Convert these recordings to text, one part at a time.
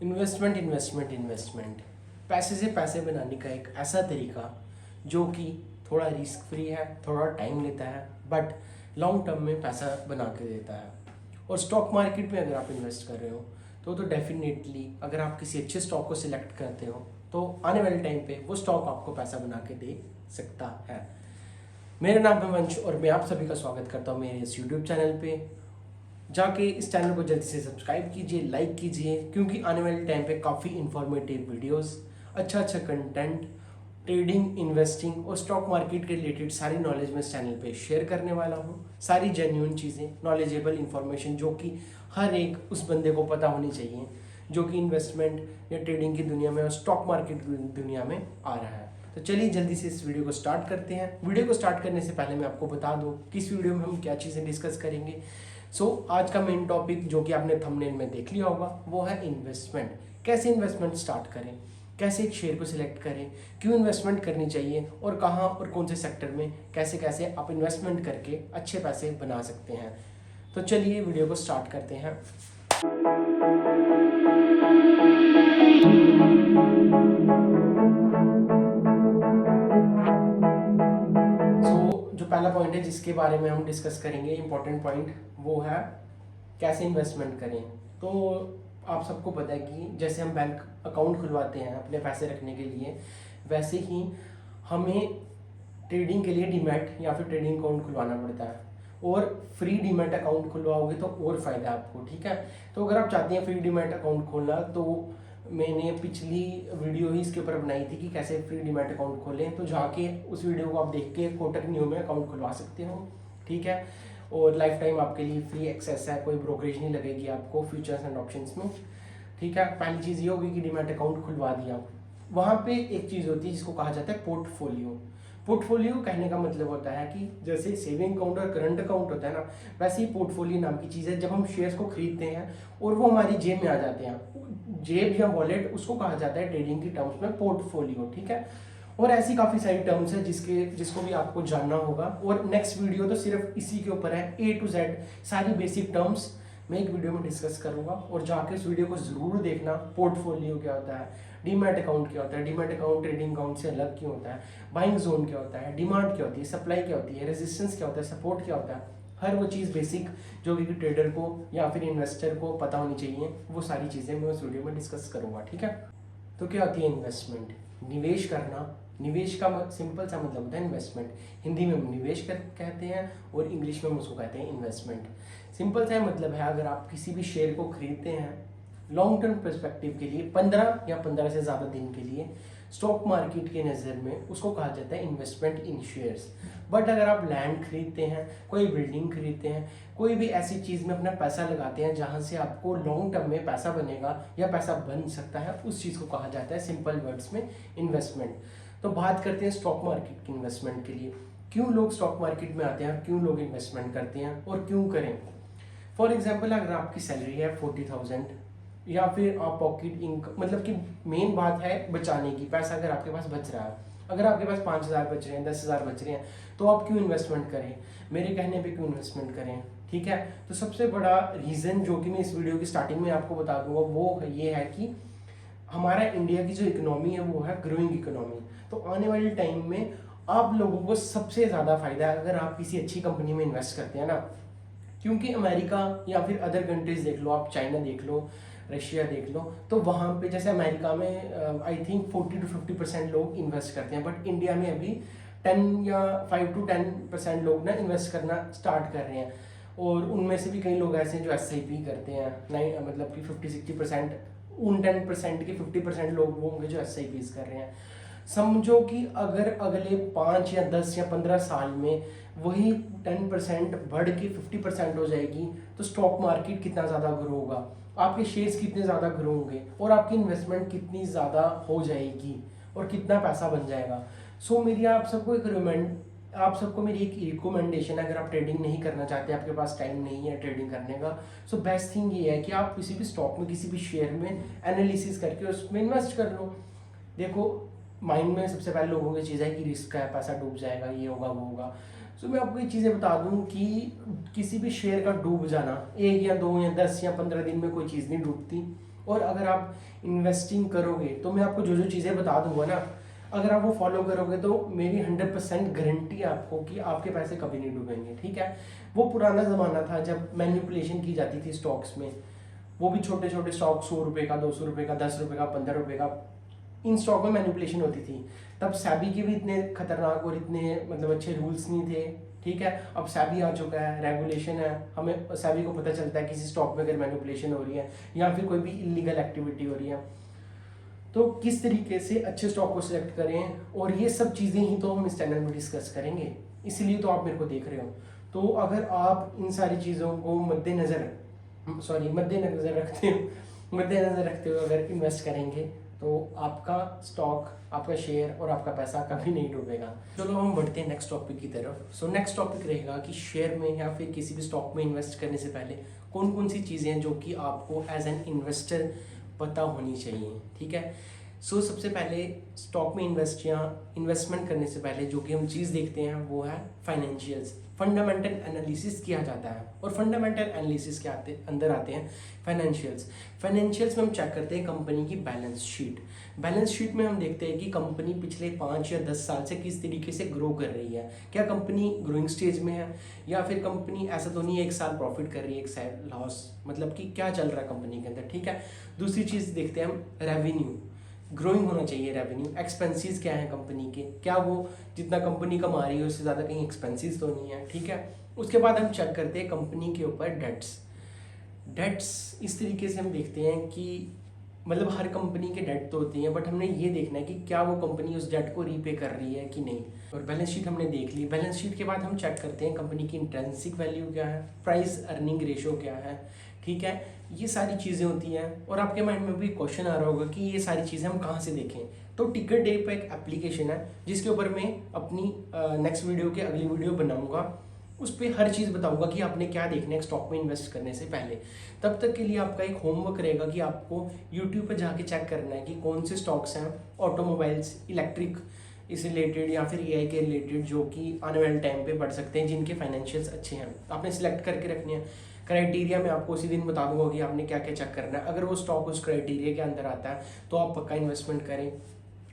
Investment investment investment पैसे से पैसे बनाने का एक ऐसा तरीका जो कि थोड़ा रिस्क फ्री है, थोड़ा टाइम लेता है, बट लॉन्ग टर्म में पैसा बना के देता है। और स्टॉक मार्केट में अगर आप इन्वेस्ट कर रहे हो तो डेफिनेटली अगर आप किसी अच्छे स्टॉक को सिलेक्ट करते हो तो आने वाले टाइम पे वो स्टॉक आपको पैसा बना के दे सकता है। मेरा नाम है वंश और मैं आप सभी का स्वागत करता हूँ मेरे इस यूट्यूब चैनल पे। जाके इस चैनल को जल्दी से सब्सक्राइब कीजिए, लाइक कीजिए, क्योंकि आने वाले टाइम पे काफ़ी इन्फॉर्मेटिव वीडियोस, अच्छा कंटेंट, ट्रेडिंग, इन्वेस्टिंग और स्टॉक मार्केट के रिलेटेड सारी नॉलेज मैं इस चैनल पे शेयर करने वाला हूँ। सारी जेन्युइन चीज़ें, नॉलेजेबल इन्फॉर्मेशन जो कि हर एक उस बंदे को पता होनी चाहिए जो कि इन्वेस्टमेंट या ट्रेडिंग की दुनिया में और स्टॉक मार्केट की दुनिया में आ रहा है। तो चलिए जल्दी से इस वीडियो को स्टार्ट करते हैं। वीडियो को स्टार्ट करने से पहले मैं आपको बता दूं कि इस वीडियो में हम क्या चीज़ें डिस्कस करेंगे। आज का मेन टॉपिक जो कि आपने थंबनेल में देख लिया होगा वो है इन्वेस्टमेंट। कैसे इन्वेस्टमेंट स्टार्ट करें, कैसे एक शेयर को सिलेक्ट करें, क्यों इन्वेस्टमेंट करनी चाहिए और कहाँ और कौन से सेक्टर में कैसे कैसे आप इन्वेस्टमेंट करके अच्छे पैसे बना सकते हैं। तो चलिए वीडियो को स्टार्ट करते हैं। जो पहला पॉइंट है जिसके बारे में हम डिस्कस करेंगे, इंपॉर्टेंट पॉइंट, वो है कैसे इन्वेस्टमेंट करें। तो आप सबको पता है कि जैसे हम बैंक अकाउंट खुलवाते हैं अपने पैसे रखने के लिए, वैसे ही हमें ट्रेडिंग के लिए डीमैट या फिर ट्रेडिंग अकाउंट खुलवाना पड़ता है। और फ्री डीमैट अकाउंट खुलवाओगे तो और फ़ायदा आपको, ठीक है। तो अगर आप चाहते हैं फ्री डीमैट अकाउंट खोलना, तो मैंने पिछली वीडियो ही इसके ऊपर बनाई थी कि कैसे फ्री डीमैट अकाउंट खोलें। तो जाके उस वीडियो को आप देख के कोटक न्यू में अकाउंट खुलवा सकते हो, ठीक है। और लाइफ टाइम आपके लिए फ्री एक्सेस है, कोई ब्रोकरेज नहीं लगेगी आपको फ्यूचर्स एंड ऑप्शंस में, ठीक है। पहली चीज़ ये होगी कि डीमैट अकाउंट खुलवा दिया। वहाँ पे एक चीज़ होती है जिसको कहा जाता है पोर्टफोलियो। पोर्टफोलियो कहने का मतलब होता है कि जैसे सेविंग अकाउंट और करंट अकाउंट होता है ना, वैसे ही पोर्टफोलियो नाम की चीज़ है। जब हम शेयर्स को खरीदते हैं और वो हमारी जेब में आ जाते हैं, जेब या वॉलेट, उसको कहा जाता है ट्रेडिंग की टर्म्स में पोर्टफोलियो, ठीक है। और ऐसी काफ़ी सारी टर्म्स है जिसको भी आपको जानना होगा। और नेक्स्ट वीडियो तो सिर्फ इसी के ऊपर है, A to Z सारी बेसिक टर्म्स मैं एक वीडियो में डिस्कस करूंगा। और जाके इस वीडियो को ज़रूर देखना। पोर्टफोलियो क्या होता है, डीमैट अकाउंट क्या होता है, डीमैट अकाउंट ट्रेडिंग अकाउंट से अलग क्यों होता है, बाइंग जोन क्या होता है, डिमांड क्या होती है, सप्लाई क्या होती है, रेजिस्टेंस क्या होता है, सपोर्ट क्या होता है, हर वो चीज़ बेसिक जो कि ट्रेडर को या फिर इन्वेस्टर को पता होनी चाहिए, वो सारी चीज़ें मैं उस वीडियो में डिस्कस करूँगा, ठीक है। तो क्या होती है इन्वेस्टमेंट? निवेश करना। निवेश का सिंपल सा मतलब होता है इन्वेस्टमेंट। हिंदी में हम निवेश कहते हैं और इंग्लिश में हम उसको कहते हैं इन्वेस्टमेंट। सिंपल सा मतलब है, अगर आप किसी भी शेयर को खरीदते हैं लॉन्ग टर्म पर्सपेक्टिव के लिए, 15 या 15 से ज़्यादा दिन के लिए, स्टॉक मार्केट के नज़र में उसको कहा जाता है इन्वेस्टमेंट इन शेयर्स। बट अगर आप लैंड खरीदते हैं, कोई बिल्डिंग खरीदते हैं, कोई भी ऐसी चीज़ में अपना पैसा लगाते हैं जहां से आपको लॉन्ग टर्म में पैसा बनेगा या पैसा बन सकता है, उस चीज़ को कहा जाता है सिंपल वर्ड्स में इन्वेस्टमेंट। तो बात करते हैं स्टॉक मार्केट की इन्वेस्टमेंट के लिए। क्यों लोग स्टॉक मार्केट में आते हैं, क्यों लोग इन्वेस्टमेंट करते हैं और क्यों करें। फॉर एग्जाम्पल, अगर आपकी सैलरी है 40,000 या फिर आप पॉकेट इनकम, मतलब कि मेन बात है बचाने की, पैसा अगर आपके पास बच रहा है, अगर आपके पास 5,000 बच रहे हैं, 10,000 बच रहे हैं, तो आप क्यों इन्वेस्टमेंट करें, मेरे कहने पे क्यों इन्वेस्टमेंट करें, ठीक है। तो सबसे बड़ा रीज़न जो कि मैं इस वीडियो की स्टार्टिंग में आपको बता दूंगा वो ये है कि हमारा इंडिया की जो इकोनॉमी है वो है ग्रोइंग इकोनॉमी। तो आने वाले टाइम में आप लोगों को सबसे ज़्यादा फायदा है अगर आप किसी अच्छी कंपनी में इन्वेस्ट करते हैं ना, क्योंकि अमेरिका या फिर अदर कंट्रीज देख लो, आप चाइना देख लो, रशिया देख लो, तो वहाँ पे जैसे अमेरिका में आई थिंक 40 to 50% लोग इन्वेस्ट करते हैं, बट इंडिया में अभी 10 या 5 to 10% लोग ना इन्वेस्ट करना स्टार्ट कर रहे हैं। और उनमें से भी कई लोग ऐसे हैं जो SIP करते हैं, नहीं मतलब कि 50-60%, उन 10% के 50% लोग वो होंगे जो SIPs कर रहे हैं। समझो कि अगर अगले 5 या 10 या 15 साल में वही 10% बढ़ के 50% हो जाएगी, तो स्टॉक मार्केट कितना ज़्यादा ग्रो होगा, आपके शेयर्स कितने ज़्यादा ग्रो होंगे और आपकी इन्वेस्टमेंट कितनी ज़्यादा हो जाएगी और कितना पैसा बन जाएगा। मेरी आप सबको मेरी एक रिकमेंडेशन है, अगर आप ट्रेडिंग नहीं करना चाहते, आपके पास टाइम नहीं है ट्रेडिंग करने का, बेस्ट थिंग ये है कि आप किसी भी स्टॉक में, किसी भी शेयर में एनालिसिस करके उसमें इन्वेस्ट कर लो। देखो, माइंड में सबसे पहले लोगों की चीज़ है कि रिस्क है, पैसा डूब जाएगा, ये होगा वो होगा। मैं आपको ये चीज़ें बता दूं कि किसी भी शेयर का डूब जाना 1 या 2 या 10 या 15 दिन में कोई चीज़ नहीं डूबती। और अगर आप इन्वेस्टिंग करोगे तो मैं आपको जो जो चीज़ें बता दूंगा ना, अगर आप वो फॉलो करोगे तो मेरी 100% गारंटी है आपको कि आपके पैसे कभी नहीं डूबेंगे, ठीक है। वो पुराना ज़माना था जब मैनिपुलेशन की जाती थी स्टॉक्स में, वो भी छोटे छोटे स्टॉक, 100 रुपये का, 200 रुपये का, 10 रुपये का, 15 रुपये का, इन स्टॉक में मैनिपुलेशन होती थी। तब सैबी के भी इतने खतरनाक और इतने मतलब अच्छे रूल्स नहीं थे, ठीक है। अब सैबी आ चुका है, रेगुलेशन है, हमें सैबी को पता चलता है किसी स्टॉक में अगर मैनिपुलेशन हो रही है या फिर कोई भी इलीगल एक्टिविटी हो रही है तो किस तरीके से अच्छे स्टॉक को सिलेक्ट करें, और ये सब चीज़ें ही तो हम इस चैनल में डिस्कस करेंगे, इसीलिए तो आप मेरे को देख रहे हो। तो अगर आप इन सारी चीज़ों को मद्देनज़र रखते हुए अगर इन्वेस्ट करेंगे तो आपका स्टॉक, आपका शेयर और आपका पैसा कभी नहीं डूबेगा। चलो हम बढ़ते हैं नेक्स्ट टॉपिक की तरफ। सो नेक्स्ट टॉपिक रहेगा कि शेयर में या फिर किसी भी स्टॉक में इन्वेस्ट करने से पहले कौन कौन सी चीज़ें हैं जो कि आपको एज एन इन्वेस्टर पता होनी चाहिए, ठीक है। सो सबसे पहले स्टॉक में इन्वेस्टमेंट करने से पहले जो कि हम चीज़ देखते हैं वो है फाइनेंशियल्स। फंडामेंटल एनालिसिस किया जाता है और फंडामेंटल एनालिसिस के अंदर आते हैं फाइनेंशियल्स में हम चेक करते हैं कंपनी की बैलेंस शीट में हम देखते हैं कि कंपनी पिछले 5 या 10 साल से किस तरीके से ग्रो कर रही है, क्या कंपनी ग्रोइंग स्टेज में है या फिर कंपनी ऐसा तो नहीं है एक साल प्रॉफिट कर रही है एक साल लॉस, मतलब कि क्या चल रहा है कंपनी के अंदर, ठीक है। दूसरी चीज़ देखते हैं हम रेवेन्यू, ग्रोइंग होना चाहिए रेवेन्यू। एक्सपेंसेस क्या है कंपनी के, क्या वो जितना कंपनी कमा रही है उससे ज़्यादा कहीं एक्सपेंसेस तो नहीं है, ठीक है। उसके बाद हम चेक करते हैं कंपनी के ऊपर डेट्स इस तरीके से हम देखते हैं कि मतलब हर कंपनी के डेट तो होती हैं, बट हमने ये देखना है कि क्या वो कंपनी उस डेट को रीपे कर रही है कि नहीं। और बैलेंस शीट हमने देख ली। बैलेंस शीट के बाद हम चेक करते हैं कंपनी की इंट्रिंसिक वैल्यू क्या है, प्राइस अर्निंग रेशो क्या है, ठीक है। ये सारी चीज़ें होती हैं। और आपके माइंड में भी क्वेश्चन आ रहा होगा कि ये सारी चीज़ें हम कहाँ से देखें, तो टिकट डे पर एक एप्लीकेशन है जिसके ऊपर मैं अपनी नेक्स्ट वीडियो के अगली वीडियो बनाऊँगा, उस पर हर चीज़ बताऊंगा कि आपने क्या देखना है स्टॉक में इन्वेस्ट करने से पहले। तब तक के लिए आपका एक होमवर्क रहेगा कि आपको यूट्यूब पर जाके चेक करना है कि कौन से स्टॉक्स हैं ऑटोमोबाइल्स, इलेक्ट्रिक इससे रिलेटेड या फिर एआई के रिलेटेड जो कि आने वाले टाइम पे बढ़ सकते हैं, जिनके फाइनेंशियल्स अच्छे हैं। आपने सिलेक्ट करके रखने हैं। क्राइटेरिया मैं आपको उसी दिन बता दूंगा कि आपने क्या क्या चेक करना है। अगर वो स्टॉक उस क्राइटेरिया के अंदर आता है तो आप पक्का इन्वेस्टमेंट करें।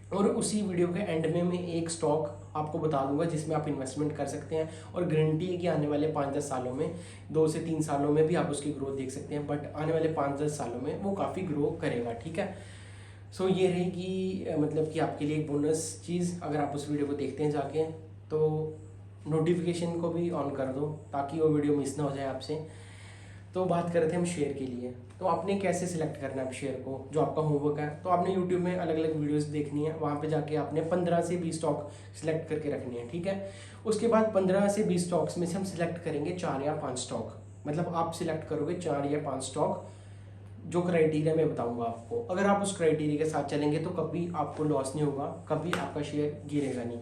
और उसी वीडियो के एंड में मैं एक स्टॉक आपको बता दूंगा जिसमें आप इन्वेस्टमेंट कर सकते हैं, और गारंटी है कि आने वाले 5-10 सालों में, 2 से 3 सालों में भी आप उसकी ग्रोथ देख सकते हैं, बट आने वाले 5-10 सालों में वो काफ़ी ग्रो करेगा, ठीक है। सो ये रहेगी मतलब कि आपके लिए एक बोनस चीज़। अगर आप उस वीडियो को देखते हैं जाके तो नोटिफिकेशन को भी ऑन कर दो ताकि वो वीडियो मिस ना हो जाए आपसे। तो बात कर रहे थे हम शेयर के लिए, तो आपने कैसे सिलेक्ट करना है शेयर को, जो आपका होमवर्क है। तो आपने यूट्यूब में अलग अलग वीडियोस देखनी है, वहाँ पे जाके आपने 15 से 20 स्टॉक सिलेक्ट करके रखनी है, ठीक है। उसके बाद 15 से 20 स्टॉक्स में से हम सिलेक्ट करेंगे 4 या 5 स्टॉक, मतलब आप सिलेक्ट करोगे 4 या 5 स्टॉक, जो क्राइटेरिया मैं बताऊंगा आपको। अगर आप उस क्राइटेरिया के साथ चलेंगे तो कभी आपको लॉस नहीं होगा, कभी आपका शेयर गिरेगा नहीं।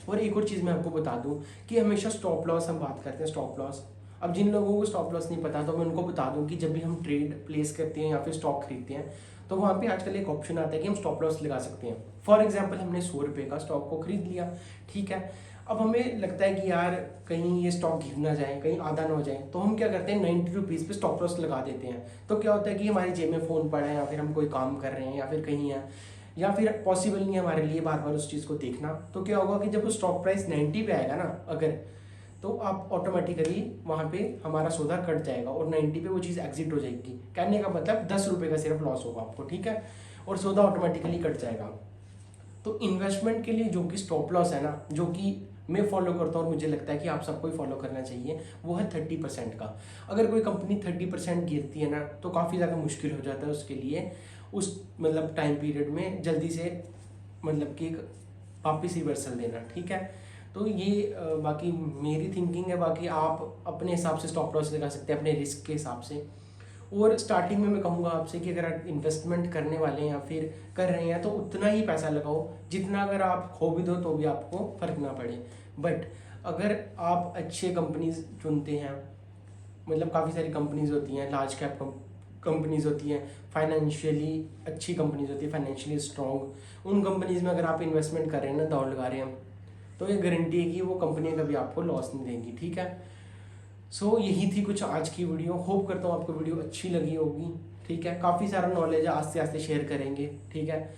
और एक और चीज़ मैं आपको बता दूं कि हमेशा स्टॉप लॉस, हम बात करते हैं स्टॉप लॉस। अब जिन लोगों को स्टॉप लॉस नहीं पता तो मैं उनको बता दूं कि जब भी हम ट्रेड प्लेस करते हैं या फिर स्टॉक खरीदते हैं तो वहाँ पे आजकल एक ऑप्शन आता है कि हम स्टॉप लॉस लगा सकते हैं। फॉर एग्जांपल हमने 100 रुपये का स्टॉक को खरीद लिया, ठीक है। अब हमें लगता है कि यार कहीं ये स्टॉक गिर ना जाए, कहीं आधा ना हो जाए, तो हम क्या करते हैं 90 रुपीज़ पे स्टॉप लॉस लगा देते हैं। तो क्या होता है कि हमारी जेब में फ़ोन पड़ा है या फिर हम कोई काम कर रहे हैं या फिर कहीं है या फिर पॉसिबल नहीं है हमारे लिए बार बार उस चीज़ को देखना, तो क्या होगा कि जब वो स्टॉक प्राइस 90 पे आएगा ना अगर, तो आप ऑटोमेटिकली वहाँ पे हमारा सौदा कट जाएगा और 90 पे वो चीज़ एग्जिट हो जाएगी। कहने का मतलब 10 रुपये का सिर्फ लॉस होगा आपको, ठीक है, और सौदा ऑटोमेटिकली कट जाएगा। तो इन्वेस्टमेंट के लिए जो कि स्टॉप लॉस है ना, जो कि मैं फॉलो करता हूँ और मुझे लगता है कि आप सबको ही फॉलो करना चाहिए, वो है 30% का। अगर कोई कंपनी 30% गिरती है ना तो काफ़ी ज़्यादा मुश्किल हो जाता है उसके लिए उस मतलब टाइम पीरियड में जल्दी से मतलब कि वापस रिवर्सल देना, ठीक है। तो ये बाकी मेरी थिंकिंग है, बाकी आप अपने हिसाब से स्टॉप लॉस लगा सकते हैं अपने रिस्क के हिसाब से। और स्टार्टिंग में मैं कहूँगा आपसे कि अगर आप इन्वेस्टमेंट करने वाले हैं या फिर कर रहे हैं तो उतना ही पैसा लगाओ जितना अगर आप खो भी दो तो भी आपको फ़र्क ना पड़े। बट अगर आप अच्छे कंपनीज चुनते हैं, मतलब काफ़ी सारी कंपनीज होती हैं, लार्ज कैप कंपनीज होती हैं, फाइनेंशियली अच्छी कंपनीज होती है, फाइनेंशियली स्ट्रॉन्ग, उन कंपनीज में अगर आप इन्वेस्टमेंट कर रहे हैं ना, दौड़ लगा रहे हैं, तो ये गारंटी है कि वो कंपनियाँ कभी आपको लॉस नहीं देंगी, ठीक है। सो यही थी कुछ आज की वीडियो। होप करता हूँ आपको वीडियो अच्छी लगी होगी। ठीक है, काफ़ी सारा नॉलेज आस्ते आस्ते शेयर करेंगे। ठीक है,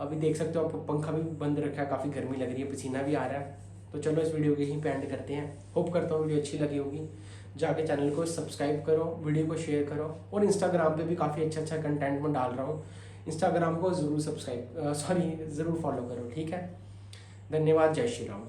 अभी देख सकते हो आप पंखा भी बंद रखा है, काफ़ी गर्मी लग रही है, पसीना भी आ रहा है। तो चलो इस वीडियो को यहीं पे एंड करते हैं। होप करता हूँ वीडियो अच्छी लगी होगी। जाके चैनल को सब्सक्राइब करो, वीडियो को शेयर करो, और इंस्टाग्राम पे भी काफ़ी अच्छा अच्छा कंटेंट मैं डाल रहा हूँ। इंस्टाग्राम को ज़रूर ज़रूर फॉलो करो। ठीक है, धन्यवाद, जय श्री राम।